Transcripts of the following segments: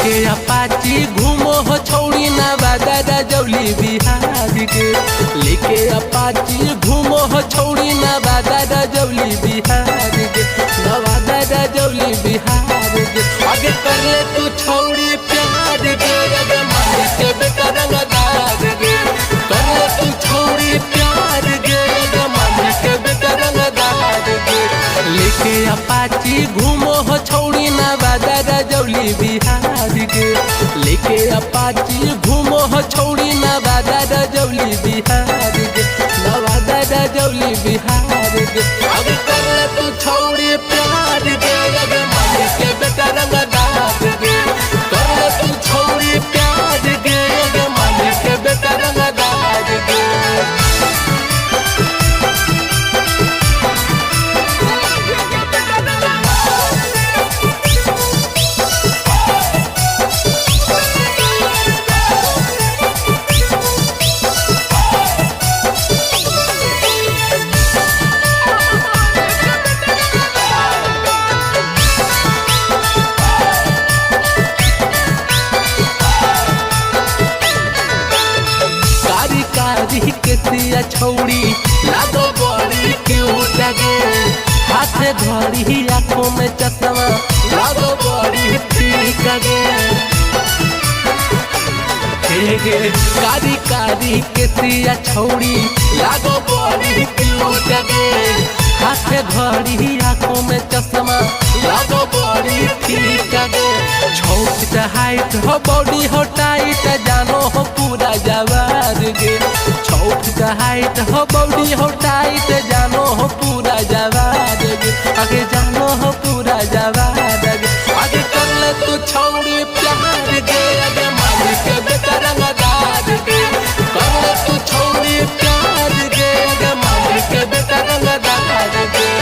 लेके अपाची घूमो हो छौड़ी नवादा रजौली बिहार के। लेके अपाची घूमो हो छौड़ी नवादा रजौली बिहार के। नवादा रजौली बिहार के। आगे कर ले तू छौड़ी प्यार के अगे मालिक के बेटा रंगदार के। कर ले तू छौड़ी प्यार के अगे मालिक के बेटा रंगदार के। लेके अपाची घूमो हो छौड़ी नवादा रजौली बिहार के। लेके अपाची घूमो हो छौड़ी नवादा रजौली बिहार के। नवादा रजौली बिहार के। आगे कर ले तू छौड़ी प्यार के अगे मालिक के बेटा रंगदार के। कर ले तू छौड़ी प्यार के अगे मालिक के बेटा रंगदार के। के सिया छौड़ी लागो बड़ी क्यूट गे। हाथ घड़ी आँखों में चश्मा लागो बड़ी ठीक गे। कारी कारी के सिया छौड़ी लागो बड़ी क्यूट गे। हाथ घड़ी आँखों में चश्मा लागो बड़ी ठीक गे। छोट हाइट हो बॉडी हो टाइट जानो हो पूरा जवार गे। छोट हाइट हो बॉडी हो टाइट जानो हो पूरा जवार गे। आगे जानो हो पूरा जवार गे। आगे कर ले तू छौड़ी प्यार गे आगे मालिक के बेटा रंगदार गे। कर ले तू छौड़ी प्यार गे आगे मालिक के बेटा रंगदार गे।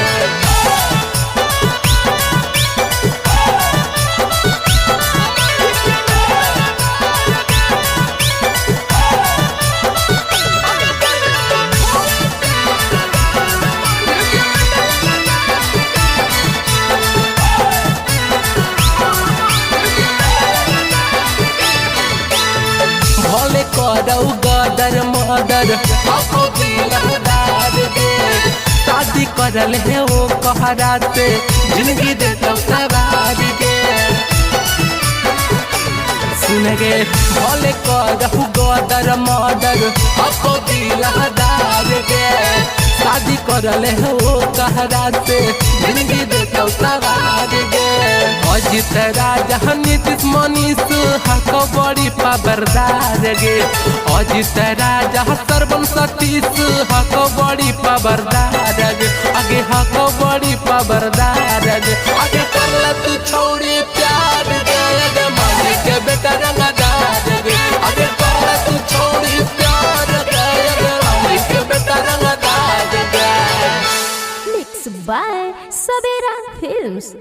करौ गदर मदर आपको दिलदार गे। शादी करल है वो कहरा से जिंदगी देता सवार गे। सुन गे भले करौ गदर मदर आपको दिलदार गे। शादी करल है वो कहरा से जिंदगी देता सवार गे। अजित राजा नीतीश मनीष हको बड़ी पावरदार गे। अजित राजा सरवन सतीश हको बड़ी पावरदार गे। आगे हको बड़ी पावरदार गे। आगे कर ले तू छौड़ी प्यार गे आगे मालिक के बेटा रंगदार गे। आगे कर ले तू छौड़ी प्यार गे आगे मालिक के बेटा रंगदार गे। Mixed by Sabera Films।